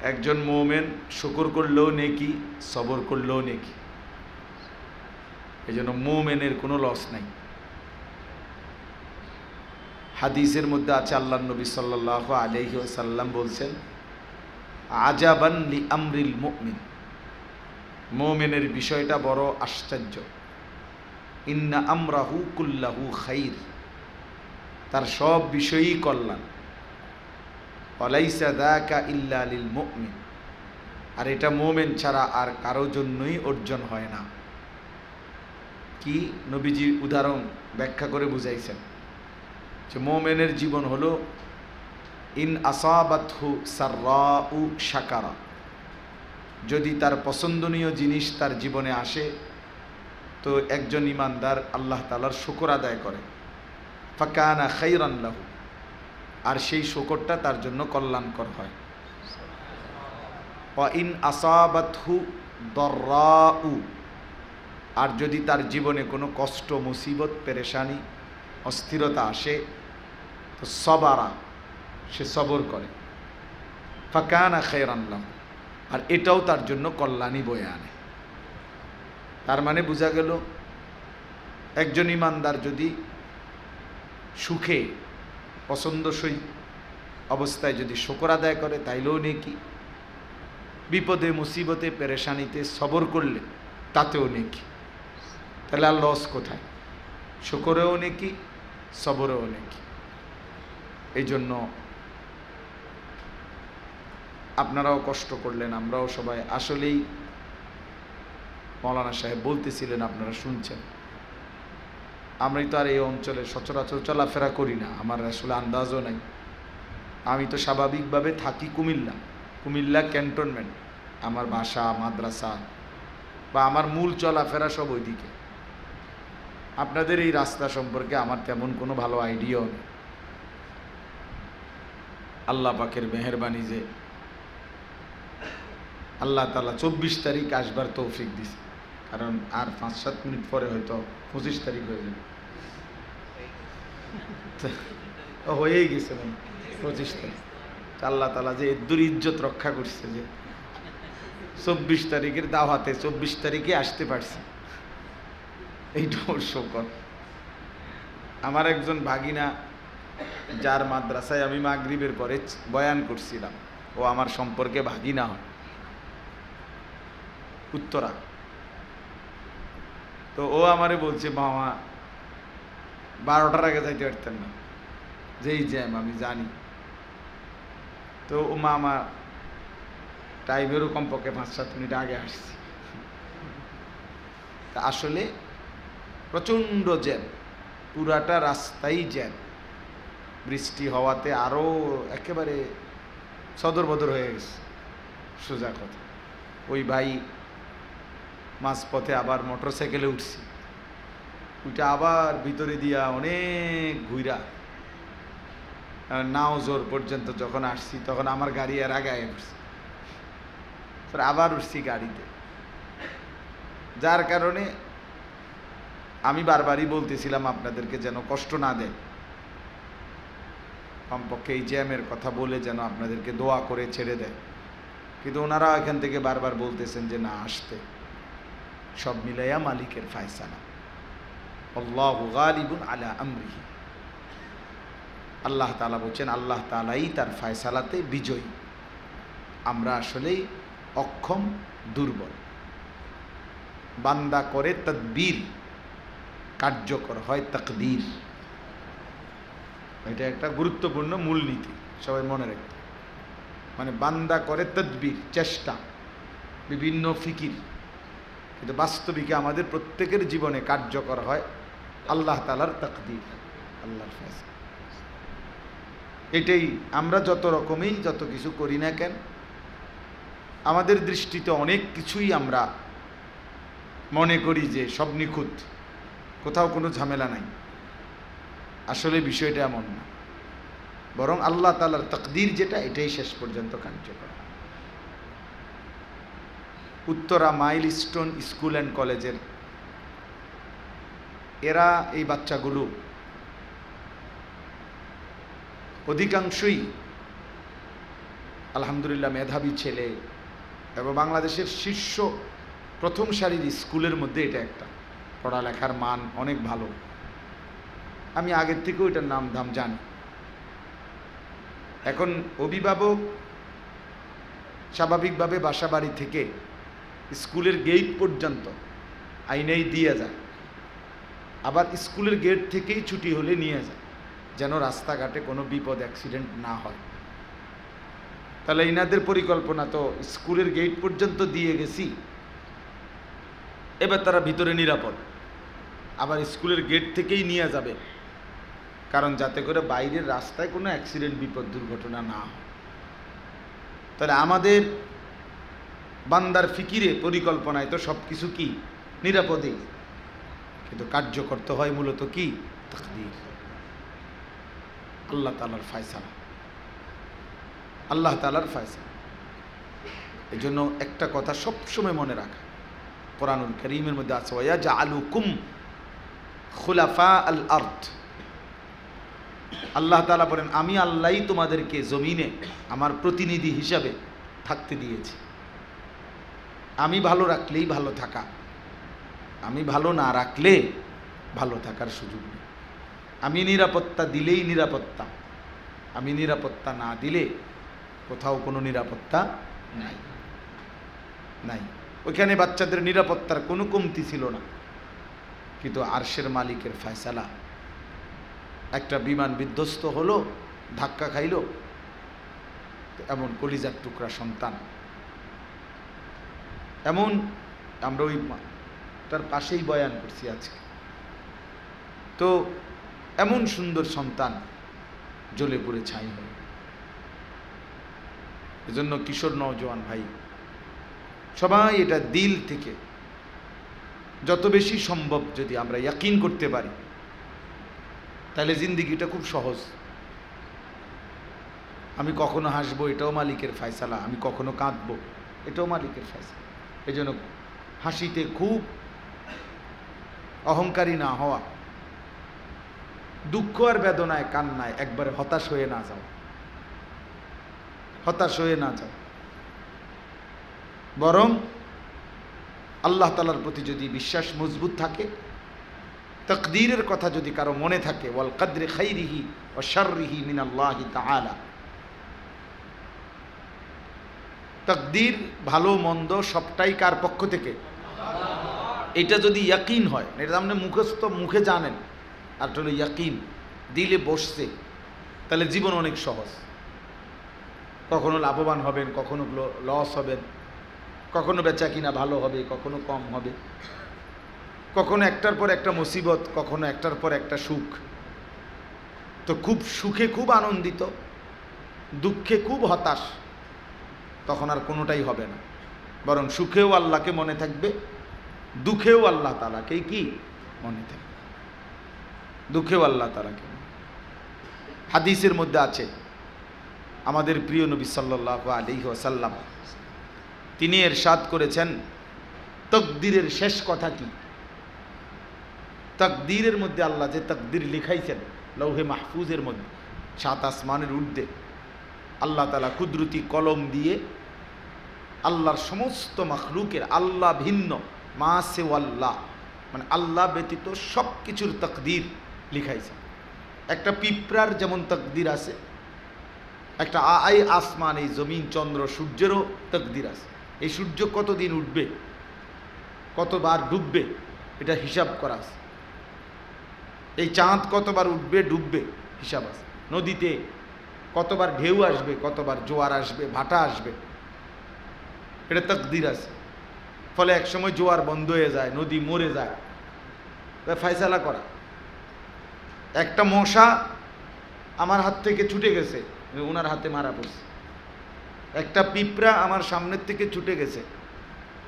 একজন মুমিন শুকর করলেও নেকি, সবর করলেও নেকি। এই জন্য মুমিনের কোনো লস নাই। হাদিসের মধ্যে আছে, আল্লাহ নবী সাল্লাল্লাহু আলাইহি ওয়াসাল্লাম বলছেন, আজাবান লি আমরিল মুমিন, মুমিনের বিষয়টা বড় আশ্চর্য। ইন্না আমরাহু কুল্লাহু খাইর, তার সব বিষয়ই কল্যাণ। ওয়ালাইসা যাকা ইল্লা লিল মুমিন, আর এটা মুমিন ছাড়া আর কারো জন্যই অর্জন হয় না। কি নবীজি উদাহরণ ব্যাখ্যা করে বুঝাইছেন যে মুমিনের জীবন হলো ইন আসাবাতহু সাররাউ শাকারা, যদি তার পছন্দনীয় জিনিস তার জীবনে আসে তো একজন ইমানদার আল্লাহ তাআলার শুকর আদায় করে, ফাকানা খাইরান লাহু, আর সেই শুকরটা তার জন্য কল্যাণকর হয়। ওয়া ইন আসাবাতহু দররাউ, আর যদি তার জীবনে কোনো কষ্ট, মুসিবত, পেরেশানি, অস্থিরতা আসে তো সবারা, সে সবর করে, ফাকানা খায়রান লাহু, আর এটাও তার জন্য কল্যাণই বয়ে আনে। তার মানে বোঝা গেল একজন ইমানদার যদি সুখে পছন্দসই অবস্থায় যদি শুকর আদায় করে তাইলেও নেকি, বিপদে মুসিবতে পেরেশানিতে সবর করলে তাতেও নেকি। তাহলে আর লস কোথায়? শুকরেও নেকি, সবরেও নেকি। এই জন্য আপনারাও কষ্ট করলেন, আমরাও সবাই। আসলেই মৌলানা সাহেব বলতেছিলেন, আপনারা শুনছেন, আমরাই তো আর এই অঞ্চলে সচরাচর চলাফেরা করি না, আমার আসলে আন্দাজও নাই। আমি তো স্বাভাবিকভাবে থাকি কুমিল্লা ক্যান্টনমেন্ট, আমার বাসা, মাদ্রাসা বা আমার মূল চলাফেরা সব ওইদিকে। আপনাদের এই রাস্তা সম্পর্কে আমার তেমন কোনো ভালো আইডিয়াও নেই। আল্লাহ পাকের মেহেরবানি যে আল্লাহ তাআলা 24 তারিখ আসবার তৌফিক দিছে, কারণ আর 5-7 মিনিট পরে হয়তো 25 তারিখ হয়ে যাবে। হয়েই গেছে 25 তারিখ। আল্লাহ তাআলা যে এদ্দুর ইজ্জত রক্ষা করছে যে 24 তারিখের দাওয়াতে 24 তারিখে আসতে পারছি, এইটাও শুকর। আমার একজন ভাগিনা, যার মাদ্রাসায় আমি মাগরিবের পরে বয়ান করছিলাম, ও আমার সম্পর্কে ভাগিনা হয়, উত্তরা। তো ও আমারে বলছে, মামা 12টার আগে যাইতে পারতেন না, যেই জ্যাম আমি জানি। তো ও মামা টাইমেরও কমপক্ষে 5-7 মিনিট আগে আসছি। তা আসলে প্রচণ্ড জ্যাম, পুরাটা রাস্তাই জ্যাম। বৃষ্টি হওয়াতে আরও একেবারে সদর বদর হয়ে গেছে, সোজা কথা। ওই ভাই মাঝপথে আবার মোটর সাইকেলে উঠছি, ওইটা আবার ভিতরে দিয়া অনেক ঘুরা নাও জোর পর্যন্ত যখন আসছি তখন আমার গাড়ি এর আগে উঠছে, আবার উঠছি গাড়িতে। যার কারণে আমি বারবারই বলতেছিলাম আপনাদেরকে যেন কষ্ট না দেয়, কমপক্ষে এই জ্যামের কথা বলে যেন আপনাদেরকে দোয়া করে ছেড়ে দেয়। কিন্তু ওনারা এখান থেকে বারবার বলতেছেন যে না, আসতে। সব মিলাইয়া মালিকের ফায়সালা, আল্লাহু গালিবুন আলা আমরিহি। আল্লাহ তাআলা বলছেন, আল্লাহ তাআলাই তার ফায়সালাতে বিজয়ী। আমরা আসলেই অক্ষম, দুর্বল। বান্দা করে তাদবীর, কার্যকর হয় তাকদীর। এটা একটা গুরুত্বপূর্ণ মূলনীতি, সবাই মনে রাখতে। মানে বান্দা করে তদবির, চেষ্টা, বিভিন্ন ফিকির, কিন্তু বাস্তবিকে আমাদের প্রত্যেকের জীবনে কার্যকর হয় আল্লাহ তাআলার তাকদীর, আল্লাহর ফয়সালা। এটাই আমরা যত রকমই যত কিছু করি না কেন, আমাদের দৃষ্টিতে অনেক কিছুই আমরা মনে করি যে সব নিখুঁত, কোথাও কোনো ঝামেলা নাই। আসলে বিষয়টা এমন না, বরং আল্লাহ তাআলার তাকদীর যেটা, এটাই শেষ পর্যন্ত কার্যকর। উত্তরা মাইলস্টোন স্কুল অ্যান্ড কলেজের এরা, এই বাচ্চাগুলো অধিকাংশই আলহামদুলিল্লাহ মেধাবী ছেলে এবং বাংলাদেশের শীর্ষ প্রথম সারির স্কুলের মধ্যে এটা একটা, পড়ালেখার মান অনেক ভালো। আমি আগের থেকেও এটার নাম ধাম জানি। এখন অভিভাবক স্বাভাবিকভাবে বাসা বাড়ি থেকে স্কুলের গেট পর্যন্ত আইনেই দিয়ে যায়, আবার স্কুলের গেট থেকেই ছুটি হলে নিয়ে যায়, যেন রাস্তাঘাটে কোনো বিপদ অ্যাক্সিডেন্ট না হয়। তাহলে ইনাদের পরিকল্পনা তো স্কুলের গেট পর্যন্ত দিয়ে গেছি, এবার তারা ভিতরে নিরাপদ, আবার স্কুলের গেট থেকেই নিয়ে যাবে, কারণ যাতে করে বাইরের রাস্তায় কোনো অ্যাক্সিডেন্ট বিপদ দুর্ঘটনা না হয়। তাহলে আমাদের বান্দার ফিকিরে পরিকল্পনায় তো সব কিছু কি নিরাপদে, কিন্তু কার্য করতে হয় মূলত কি তাকদীর, আল্লাহ তাআলার ফয়সালা, আল্লাহ তাআলার ফয়সালা। এই জন্য একটা কথা সবসময় মনে রাখা, কোরআনুল কারীমের মধ্যে আছে ওয়ায়াজআলুকুম খুলাফা আল আরদ। আল্লাহ তাআলা বলেন আমি আল্লাহই তোমাদেরকে জমিনে আমার প্রতিনিধি হিসাবে থাকতে দিয়েছি। আমি ভালো রাখলেই ভালো থাকা, আমি ভালো না রাখলে ভালো থাকার সুযোগ নেই। আমি নিরাপত্তা দিলেই নিরাপত্তা, আমি নিরাপত্তা না দিলে কোথাও কোনো নিরাপত্তা নাই নাই। ওইখানে বাচ্চাদের নিরাপত্তার কোনো কমতি ছিল না, কিন্তু আরশের মালিকের ফয়সালা, একটা বিমান বিধ্বস্ত হলো, ধাক্কা খাইল, এমন কলিজার টুকরা সন্তান, এমন আমরা ওই তার পাশেই বয়ান করছি আজকে, তো এমন সুন্দর সন্তান জ্বলে পড়ে ছাই হয়ে। এজন্য কিশোর নওজোয়ান ভাই সবাই এটা দিল থেকে যত বেশি সম্ভব যদি আমরা ইয়াকিন করতে পারি, তাহলে জিন্দিগিটা খুব সহজ। আমি কখনো হাসবো এটাও মালিকের ফয়সালা, আমি কখনো কাঁদবো এটাও মালিকের ফয়সালা। এই জন্য হাসিতে খুব অহংকারী না হওয়া, দুঃখ আর বেদনায় কান্নায় একবারে হতাশ হয়ে না যাও, হতাশ হয়ে না যাও, বরং আল্লাহ তাআলার প্রতি যদি বিশ্বাস মজবুত থাকে, তাকদীরের কথা যদি কারো মনে থাকে, ওয়াল কদরি খাইরিহি ওয়া শাররিহি মিনাল্লাহি তাআলা, তাকদীর ভালো মন্দ সবটাই কার পক্ষ থেকে, এটা যদি ইয়াকিন হয়, এটা আপনি মুখস্থ মুখে জানেন, আর হলো ইয়াকিন দিলে বসছে, তাহলে জীবন অনেক সহজ। কখনো লাভবান হবেন, কখনো লস হবেন, কখনো বেচা কিনা ভালো হবে, কখনো কম হবে, কখনো একটার পর একটা মুসিবত, কখনো একটার পর একটা সুখ। তো খুব সুখে খুব আনন্দিত, দুঃখে খুব হতাশ, তখন আর কোনোটাই হবে না, বরং সুখেও আল্লাহকে মনে থাকবে, দুঃখেও আল্লাহ তাআলাকেই কি মনে থাকবে, দুঃখেও আল্লাহ তাআলাকে। হাদিসের মধ্যে আছে আমাদের প্রিয় নবী সাল্লাল্লাহু আলাইহি ওয়াসাল্লাম তিনি ইরশাদ করেছেন, তাকদীরের শেষ কথা কি? তাকদীরের মধ্যে আল্লাহ যে তাকদীর লিখাইছেন লৌহে মাহফুজের মধ্যে, 7 আসমানের ঊর্ধ্বে আল্লাহ তাআলা কুদরতি কলম দিয়ে আল্লাহর সমস্ত মাখলুকের, আল্লাহ ভিন্ন মা সেওয়াল্লাহ মানে আল্লাহ ব্যতীত সব কিছুর তাকদীর লিখাইছেন। একটা পিঁপড়ার যেমন তাকদীর আছে, একটা আসমান, এই জমিন চন্দ্র সূর্যেরও তাকদীর আছে। এই সূর্য কতদিন উঠবে, কতবার ডুববে, এটা হিসাব করা আছে। এই চাঁদ কতবার উঠবে ডুববে হিসাব আছে। নদীতে কতবার ঢেউ আসবে, কতবার জোয়ার আসবে, ভাটা আসবে, এটা তাকদীর আছে। ফলে একসময় জোয়ার বন্ধ হয়ে যায়, নদী মরে যায়, ফয়সালা করা। একটা মশা আমার হাত থেকে ছুটে গেছে, ওনার হাতে মারা পড়ছে। একটা পিঁপড়া আমার সামনের থেকে ছুটে গেছে,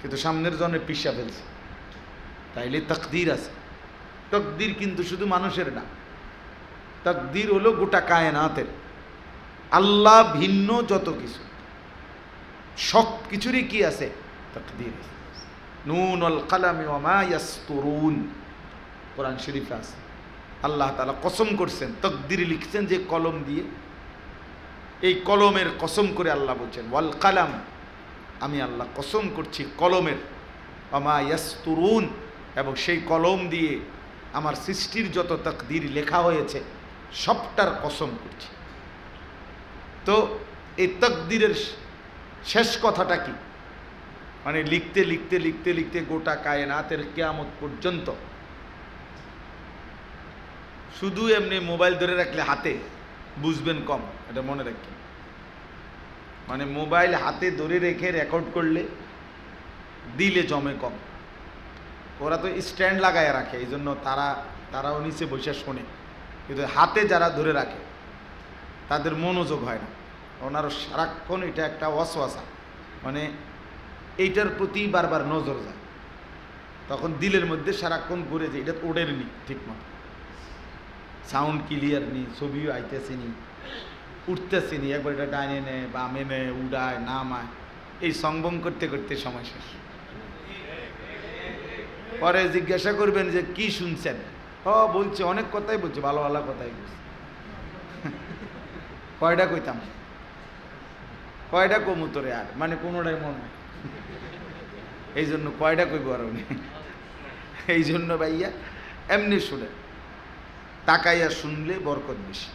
কিন্তু সামনের জনে পিষা ফেলছে। তাইলে তাকদীর আছে। তাকদীর কিন্তু শুধু মানুষের না, তাকদীর হলো গোটা কায়নাতের। আল্লাহ ভিন্ন যত কিছু, সব কিছুরই কি আছে তাকদীর। নুন ওয়াল কালামি ওয়া মা ইয়াসতুরুন, কোরআন শরীফে আছে। আল্লাহ তাআলা কসম করছেন, তাকদীর লিখছেন যে কলম দিয়ে, এই কলমের কসম করে আল্লাহ বলছেন ওয়াল কালাম, আমি আল্লাহ কসম করছি কলমের, ওমা ইয়াসতুরুন, এবং সেই কলম দিয়ে আমার সৃষ্টির যত তাকদীর লেখা হয়েছে সবটার কসম করছি। তো এই তাকদীরের শেষ কথাটা কি? মানে লিখতে লিখতে লিখতে লিখতে গোটা কায়নাতের কিয়ামত পর্যন্ত শুধু এমনি মোবাইল ধরে রাখলে হাতে বুঝবেন কম, এটা মনে রাখবেন। মানে মোবাইল হাতে ধরে রেখে রেকর্ড করলে দিলে জমে কম। ওরা তো স্ট্যান্ড লাগায় রাখে, এই জন্য তারাও নিচে বসে শোনে, কিন্তু হাতে যারা ধরে রাখে তাদের মনোযোগ হয় না। ওনারও সারাক্ষণ এটা একটা ওয়াসওয়াসা, মানে এইটার প্রতি বারবার নজর যায়, তখন দিলের মধ্যে সারাক্ষণ ঘুরে যায়, এটা ওড়েনি ঠিক মতো, সাউন্ড ক্লিয়ার নি, ছবিও আইতেছে নি, উঠতেছে নি, একবার এটা ডাইনে নেয় বামে নেয়, উড়ায় নামায়, এই সংবং করতে করতে সময় শেষ। পরে জিজ্ঞাসা করবেন যে কি শুনছেন, বলছে অনেক কথাই বলছে, ভালো ভালো কথাই বলছে। কয়টা কইতাম, কয়টা কমুতরে, আর মানে কোনোটাই মন নাই, এই জন্য কয়টা কইব আর উনি। এই জন্য ভাইয়া এমনি শুনে তাকাইয়া শুনলে বরকত বেশি,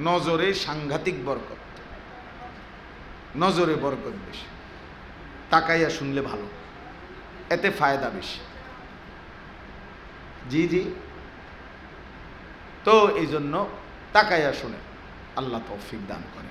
নজরে সাংঘাতিক বরকত, নজরে বরকত বেশি, তাকাইয়া শুনলে ভালো, এতে ফায়দা বেশি। জি জি, তো এই জন্য তাকাইয়া শুনে, আল্লাহ তৌফিক দান করে।